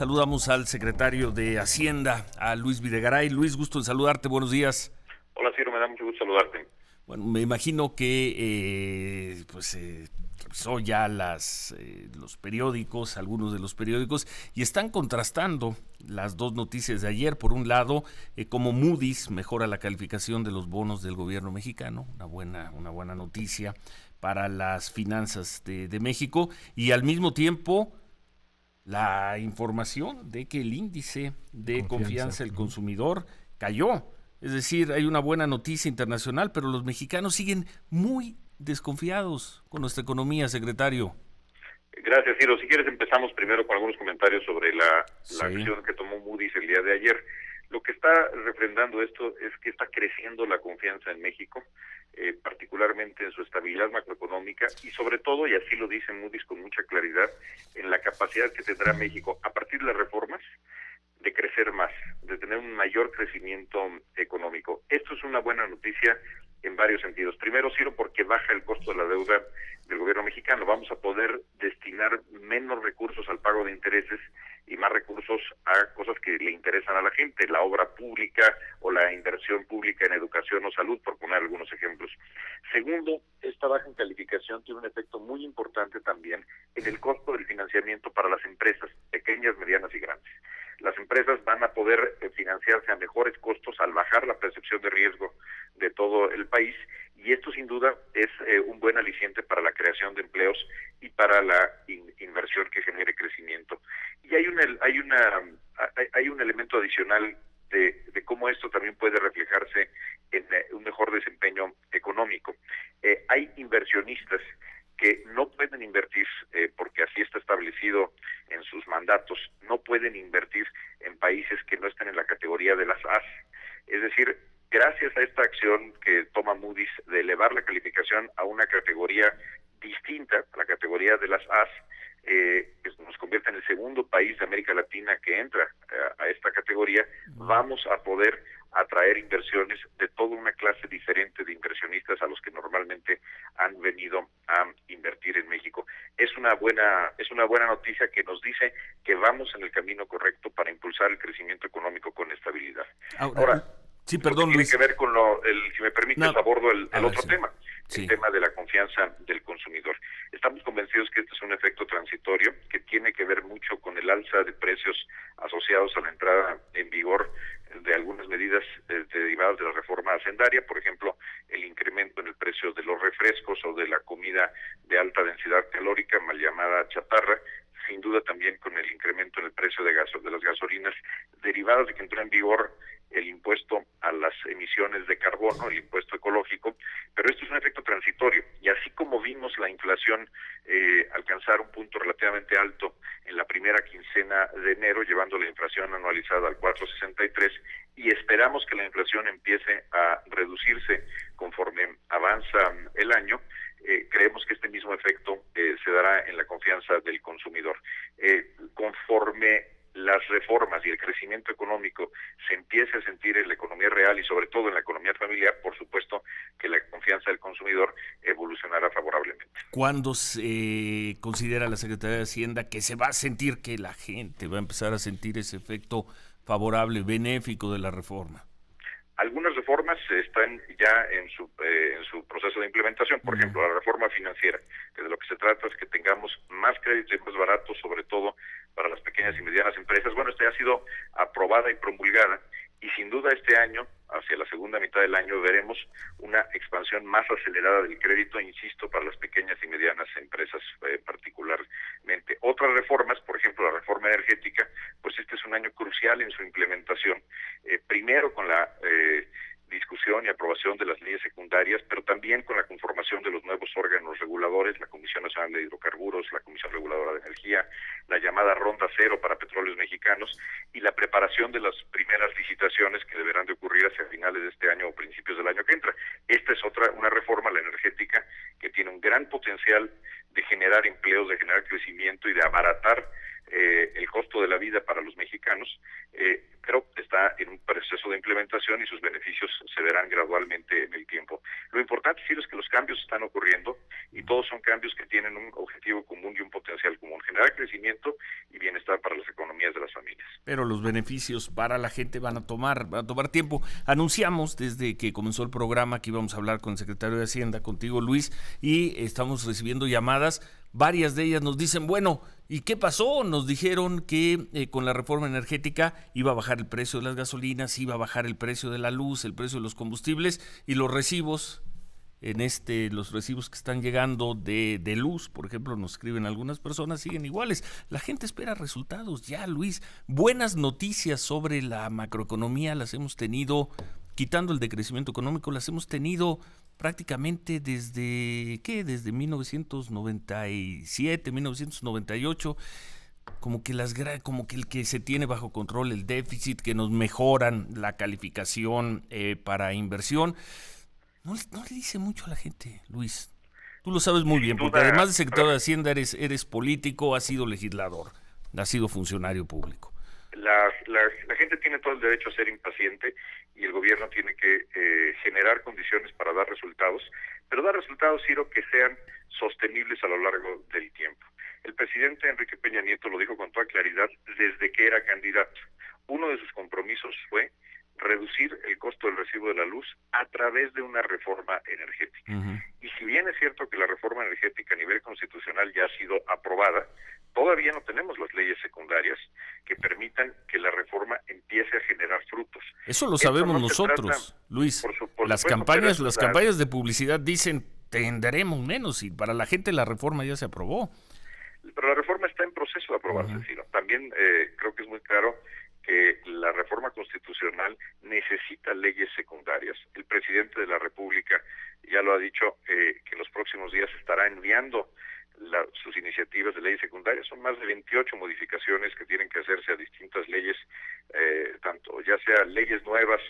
Saludamos al secretario de Hacienda, a Luis Videgaray. Luis, gusto en saludarte, buenos días. Hola, Ciro, me da mucho gusto saludarte. Bueno, me imagino que revisó ya los periódicos, algunos de los periódicos, y están contrastando las dos noticias de ayer. Por un lado, como Moody's mejora la calificación de los bonos del gobierno mexicano, una buena noticia para las finanzas de México, y al mismo tiempo la información de que el índice de confianza del consumidor cayó. Es decir, hay una buena noticia internacional, pero los mexicanos siguen muy desconfiados con nuestra economía, secretario. Gracias, Ciro. Si quieres empezamos primero con algunos comentarios sobre la Sí. acción que tomó Moody's el día de ayer. Lo que está refrendando esto es que está creciendo la confianza en México, particularmente en su estabilidad macroeconómica y sobre todo, y así lo dice Moody's con mucha claridad, en la capacidad que tendrá México a partir de las reformas de crecer más, de tener un mayor crecimiento económico. Esto es una buena noticia en varios sentidos. Primero, Ciro, porque baja el costo de la deuda del gobierno mexicano. Vamos a poder destinar menos recursos al pago de intereses y más recursos a cosas que le interesan a la gente, la obra pública o la inversión pública en educación o salud, por poner algunos ejemplos. Segundo, esta baja en calificación tiene un efecto muy importante también en el costo del financiamiento para las empresas, pequeñas, medianas y grandes. Las empresas van a poder financiarse a mejores costos al bajar la percepción de riesgo de todo el país, y esto sin duda es un buen aliciente para la creación de empleos y para la inversión que genere crecimiento. Y hay un elemento adicional de cómo esto también puede reflejarse en un mejor desempeño económico. Hay inversionistas que no pueden invertir, porque así está establecido en sus mandatos, no pueden invertir en países que no estén en la categoría de las As. Es decir, gracias a esta acción que toma Moody's de elevar la calificación a una categoría distinta, a la categoría de las As, que nos convierte en el segundo país de América Latina que entra a esta categoría, vamos a poder atraer inversiones de toda una clase diferente de inversionistas a los que normalmente han venido a invertir en México. Es una buena noticia que nos dice que vamos en el camino correcto para impulsar el crecimiento económico con estabilidad. Ahora, sí, lo que perdón, tiene Luis. que ver con si me permites, No, abordo el a ver, otro sí. tema, Sí. el tema de la confianza del consumidor. Estamos convencidos que este es un efecto transitorio que tiene que ver mucho con el alza de precios asociados a la entrada en vigor de algunas medidas derivadas de la reforma hacendaria, por ejemplo, el incremento en el precio de los refrescos o de la comida de alta densidad calórica, mal llamada chatarra, sin duda también con el incremento en el precio de las gasolinas, derivadas de que entró en vigor el impuesto a las emisiones de carbono, el impuesto ecológico, pero esto es un efecto transitorio, y así como vimos la inflación alcanzar un punto relativamente alto en la primera quincena de enero, llevando la inflación anualizada al 4.63, y esperamos que la inflación empiece a reducirse conforme avanza el año, creemos que este mismo efecto se dará en la confianza del consumidor. Conforme las reformas y el crecimiento económico se empiece a sentir en la economía real y sobre todo en la economía familiar, por supuesto que la confianza del consumidor evolucionará favorablemente. ¿Cuándo se considera la Secretaría de Hacienda que se va a sentir, que la gente va a empezar a sentir ese efecto favorable, benéfico de la reforma? Algunas reformas están ya en su proceso de implementación, por ejemplo, la reforma financiera, que de lo que se trata es que tengamos más crédito y más barato, sobre todo para las pequeñas y medianas empresas. Bueno, esta ya ha sido aprobada y promulgada, y sin duda este año, hacia la segunda mitad del año, veremos una expansión más acelerada del crédito, insisto, para las pequeñas y medianas empresas particularmente. Otras reformas, por ejemplo, la reforma energética, pues este es un año crucial en su implementación, primero con la discusión y aprobación de las leyes secundarias, pero también con la conformación de los nuevos órganos reguladores, la Comisión Nacional de Hidrocarburos, la Comisión Reguladora de Energía, la llamada Ronda Cero para Petróleos Mexicanos, y la preparación de las primeras licitaciones que deberán de ocurrir hacia finales de este año o principios del año que entra. Esta es una reforma, la energética, que tiene un gran potencial de generar empleos, de generar crecimiento y de abaratar el costo de la vida para los mexicanos, pero está en un proceso de implementación y sus beneficios se verán gradualmente en el tiempo. Lo importante, sí, es que los cambios están ocurriendo y todos son cambios que tienen un objetivo común y un potencial común: generar crecimiento y bienestar para las economías de las las familias. Pero los beneficios para la gente van a tomar tiempo. Anunciamos desde que comenzó el programa que íbamos a hablar con el secretario de Hacienda, contigo, Luis, y estamos recibiendo llamadas. Varias de ellas nos dicen, bueno, ¿y qué pasó? Nos dijeron que con la reforma energética iba a bajar el precio de las gasolinas, iba a bajar el precio de la luz, el precio de los combustibles, y los recibos los recibos que están llegando de luz, por ejemplo, nos escriben algunas personas, siguen iguales. La gente espera resultados ya, Luis. Buenas noticias sobre la macroeconomía las hemos tenido, quitando el decrecimiento económico, las hemos tenido prácticamente desde 1997, 1998, como que el que se tiene bajo control el déficit, que nos mejoran la calificación para inversión. No le dice mucho a la gente, Luis. Tú lo sabes muy bien, porque además de secretario de Hacienda eres político, has sido legislador, has sido funcionario público. La gente tiene todo el derecho a ser impaciente y el gobierno tiene que generar condiciones para dar resultados, pero dar resultados, Ciro, que sean sostenibles a lo largo del tiempo. El presidente Enrique Peña Nieto lo dijo con toda claridad desde que era candidato. Uno de sus compromisos fue reducir el costo del recibo de la luz a través de una reforma energética. Uh-huh. Y si bien es cierto que la reforma energética a nivel constitucional ya ha sido aprobada, todavía no tenemos las leyes secundarias que permitan que la reforma empiece a generar frutos. Eso lo sabemos nosotros, Luis. Las campañas de publicidad dicen tendremos menos, y para la gente la reforma ya se aprobó. Pero la reforma está en proceso de aprobarse, uh-huh. Sino. También creo que es muy claro que la reforma constitucional necesita leyes secundarias. El presidente de la República ya lo ha dicho, que en los próximos días estará enviando sus iniciativas de leyes secundarias. Son más de 28 modificaciones que tienen que hacerse a distintas leyes, tanto ya sea leyes nuevas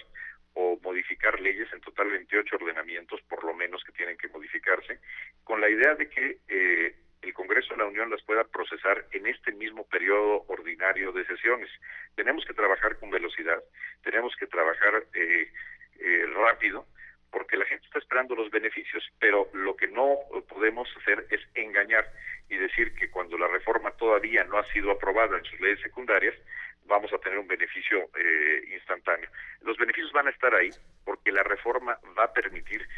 o modificar leyes, en total 28 ordenamientos por lo menos que tienen que modificarse, con la idea de que el Congreso de la Unión las pueda procesar en este mismo periodo ordinario de sesiones. Tenemos que trabajar con velocidad, tenemos que trabajar rápido, porque la gente está esperando los beneficios, pero lo que no podemos hacer es engañar y decir que cuando la reforma todavía no ha sido aprobada en sus leyes secundarias, vamos a tener un beneficio instantáneo. Los beneficios van a estar ahí, porque la reforma va a permitir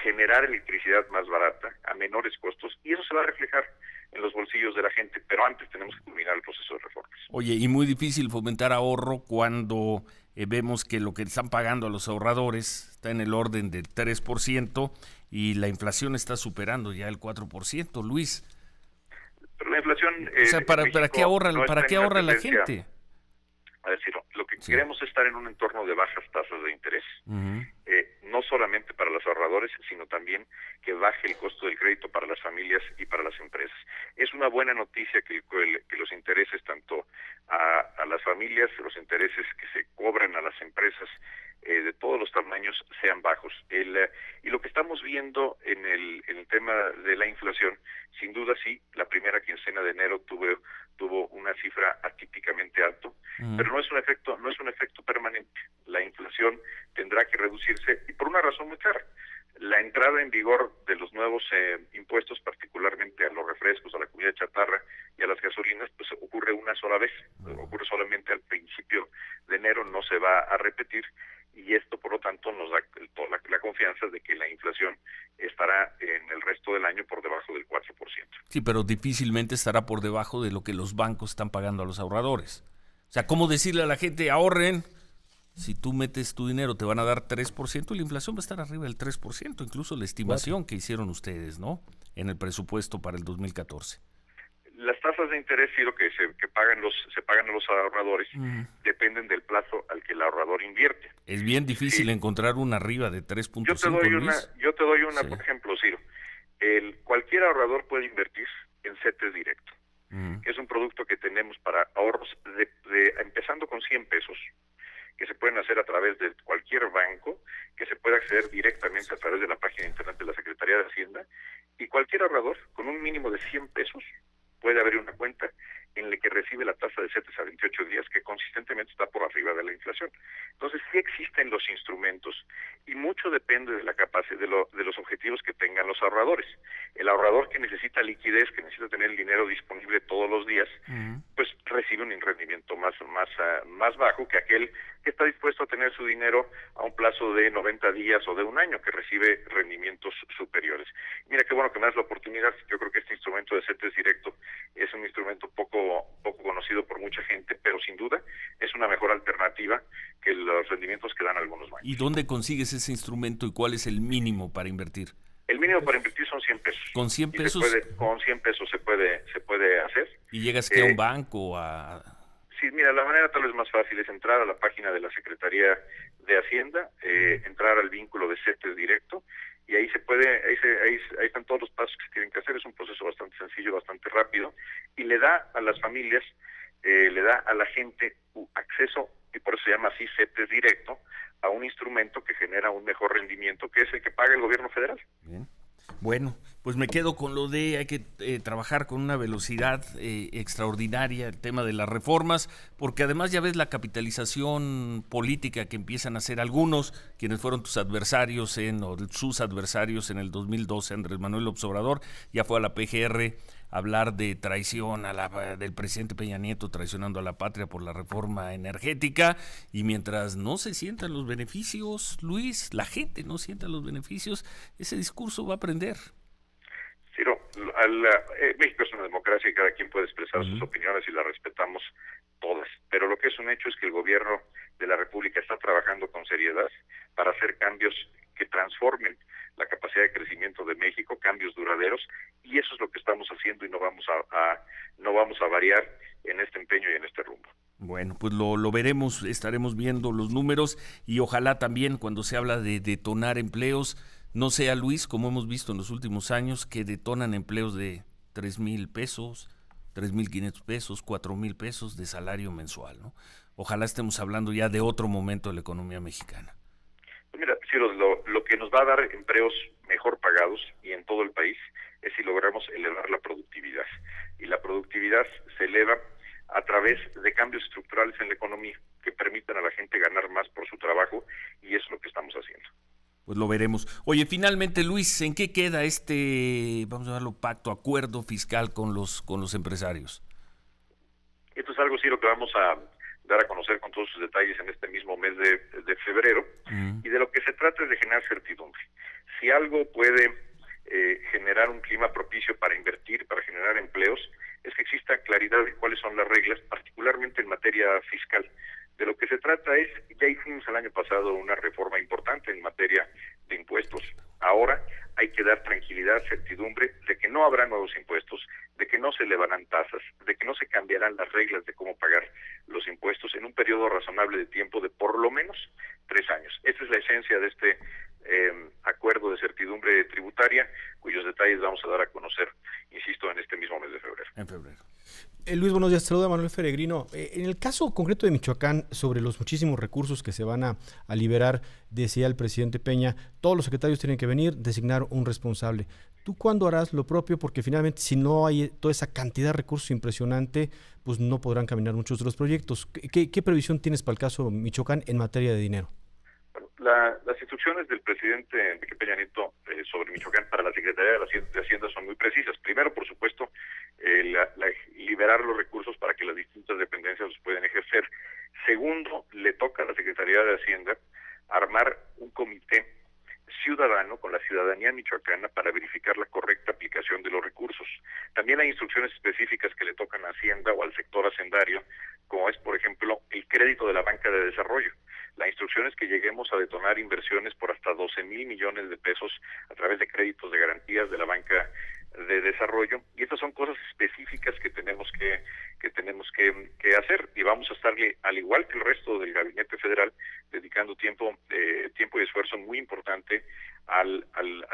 generar electricidad más barata, a menores costos, y eso se va a reflejar en los bolsillos de la gente, pero antes tenemos que culminar el proceso de reformas. Oye, y muy difícil fomentar ahorro cuando vemos que lo que están pagando a los ahorradores está en el orden del 3% y la inflación está superando ya el 4%, Luis. Pero la inflación... o sea, ¿para qué ahorra la gente? A decir, lo que queremos es estar en un entorno de bajas tasas de interés, uh-huh. No solamente para los ahorradores, sino también que baje el costo del crédito para las familias y para las empresas. Es una buena noticia que los intereses tanto a las familias, los intereses que se cobran a las empresas de todos los tamaños sean bajos. Y lo que estamos viendo en el tema de la inflación, sin duda sí, la primera quincena de enero tuvo una cifra atípicamente alto, pero no es un efecto permanente. La inflación tendrá que reducirse, y por una razón muy clara. La entrada en vigor de los nuevos impuestos, particularmente a los refrescos, a la comida chatarra y a las gasolinas, pues ocurre una sola vez, ocurre solamente al principio de enero, no se va a repetir, y esto por lo tanto nos da la confianza de que la inflación estará en el resto del año por debajo del 4%. Sí, pero difícilmente estará por debajo de lo que los bancos están pagando a los ahorradores. O sea, ¿cómo decirle a la gente ahorren? Si tú metes tu dinero te van a dar 3% y la inflación va a estar arriba del 3%, incluso la estimación que hicieron ustedes, ¿no? En el presupuesto para el 2014. Las tasas de interés, sí, lo que se pagan a los ahorradores, dependen del plazo al que el ahorrador invierte. Es bien difícil encontrar una arriba de 3.5, Luis. Yo te doy una, por ejemplo, Ciro. Cualquier ahorrador puede invertir en CETES directo, que es un producto que tenemos para ahorros empezando con 100 pesos, que se pueden hacer a través de cualquier banco, que se puede acceder directamente a través de la página de internet de la Secretaría de Hacienda, y cualquier ahorrador con un mínimo de 100 pesos puede abrir una cuenta en la que recibe la tasa de CETES a 28 18 días, que consistentemente está por arriba de la inflación. Entonces sí existen los instrumentos y mucho depende de la capacidad, de los objetivos que tengan los ahorradores. El ahorrador que necesita liquidez, que necesita tener el dinero disponible todos los días, pues recibe un rendimiento más bajo que aquel que está dispuesto a tener su dinero a un plazo de 90 días o de un año, que recibe rendimientos superiores. Mira qué bueno que me das la oportunidad. Yo creo que este instrumento de CETES directo es un instrumento poco conocido por mucha gente, pero sin duda es una mejor alternativa que los rendimientos que dan algunos bancos. ¿Y dónde consigues ese instrumento y cuál es el mínimo para invertir? El mínimo para invertir son 100 pesos. ¿Con 100 pesos? Con 100 pesos se puede hacer. ¿Y llegas a un banco Sí, mira, la manera tal vez más fácil es entrar a la página de la Secretaría de Hacienda, entrar al vínculo de CETES directo, y ahí ahí están todos los pasos que se tienen que hacer. Es un proceso bastante sencillo, bastante rápido, y le da a las familias, le da a la gente acceso, y por eso se llama así CETES directo, a un instrumento que genera un mejor rendimiento, que es el que paga el gobierno federal. Bien. Bueno, pues me quedo con lo de hay que trabajar con una velocidad extraordinaria el tema de las reformas, porque además ya ves la capitalización política que empiezan a hacer algunos, quienes fueron tus adversarios o sus adversarios en el 2012, Andrés Manuel López Obrador, ya fue a la PGR a hablar de traición del presidente Peña Nieto, traicionando a la patria por la reforma energética, y mientras no se sientan los beneficios, Luis, la gente no sienta los beneficios, ese discurso va a aprender. Ciro, México es una democracia y cada quien puede expresar sus opiniones y las respetamos todas, pero lo que es un hecho es que el gobierno de la República está trabajando con seriedad para hacer cambios que transformen la capacidad de crecimiento de México, cambios duraderos, y eso es lo que estamos haciendo y no vamos a variar en este empeño y en este rumbo. Bueno, pues lo veremos, estaremos viendo los números y ojalá también cuando se habla de detonar empleos, no sea, Luis, como hemos visto en los últimos años, que detonan empleos de 3,000 pesos, 3,500 pesos, 4,000 pesos de salario mensual, ¿no? Ojalá estemos hablando ya de otro momento de la economía mexicana. Pues mira, Ciro, lo que nos va a dar empleos mejor pagados y en todo el país es si logramos elevar la productividad. Y la productividad se eleva a través de cambios estructurales en la economía que permitan a la gente ganar más por su trabajo, y eso es lo que estamos haciendo. Pues lo veremos. Oye, finalmente, Luis, ¿en qué queda vamos a llamarlo pacto, acuerdo fiscal con los empresarios? Esto es algo, Ciro, que vamos a dar a conocer con todos sus detalles en este mismo mes de febrero, y de lo que se trata es de generar certidumbre. Si algo puede generar un clima propicio para invertir, para generar empleos, es que exista claridad de cuáles son las reglas, particularmente en materia fiscal. De lo que se trata es, ya hicimos el año pasado una reforma importante en materia de impuestos. Ahora hay que dar tranquilidad, certidumbre de que no habrá nuevos impuestos, de que no se elevarán tasas, de que no se cambiarán las reglas de cómo pagar los impuestos en un periodo razonable de tiempo de por lo menos 3 años. Esta es la esencia de este acuerdo de certidumbre tributaria, cuyos detalles vamos a dar a conocer, insisto, en este mismo mes de febrero. En febrero. Luis, buenos días, saluda Manuel Peregrino. En el caso concreto de Michoacán, sobre los muchísimos recursos que se van a liberar, decía el presidente Peña, todos los secretarios tienen que venir, designar un responsable. ¿Tú cuándo harás lo propio? Porque finalmente, si no hay toda esa cantidad de recursos impresionante, pues no podrán caminar muchos de los proyectos. ¿Qué previsión tienes para el caso Michoacán en materia de dinero? Las instrucciones del presidente Enrique Peña Nieto sobre Michoacán para la Secretaría de Hacienda son muy precisas. Primero, por supuesto, liberar los recursos para que las distintas dependencias los puedan ejercer. Segundo, le toca a la Secretaría de Hacienda armar un comité ciudadano con la ciudadanía michoacana para verificar la correcta aplicación de los recursos. También hay instrucciones específicas que le tocan a Hacienda o al sector hacendario, como es, por ejemplo, el crédito de la banca de desarrollo. La instrucción es que lleguemos a detonar inversiones por hasta 12,000 millones de pesos a través de créditos de garantías de la banca de desarrollo, y estas son cosas específicas que tenemos que hacer, y vamos a estarle, al igual que el resto del gabinete federal, dedicando tiempo y esfuerzo muy importante al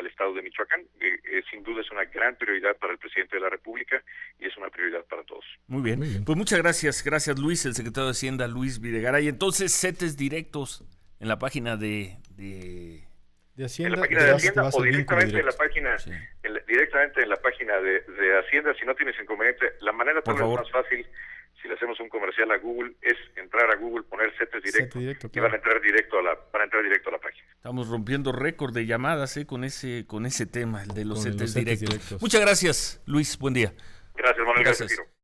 estado de Michoacán. Sin duda es una gran prioridad para el presidente de la República y es una prioridad para todos. Muy bien, pues muchas gracias Luis, el secretario de Hacienda Luis Videgaray. Entonces, CETES directos en la página de Hacienda, en la página de Hacienda o directamente en la página, directamente en la página de Hacienda. Si no tienes inconveniente, la manera tal vez más fácil si le hacemos un comercial a Google, es entrar a Google, poner CETES directo, y claro. van a entrar directo a la página. Estamos rompiendo récord de llamadas con ese tema, el de los CETES CETES directos. directos. Muchas gracias, Luis. Buen día. Gracias, Manuel. Gracias. Gracias, Ciro.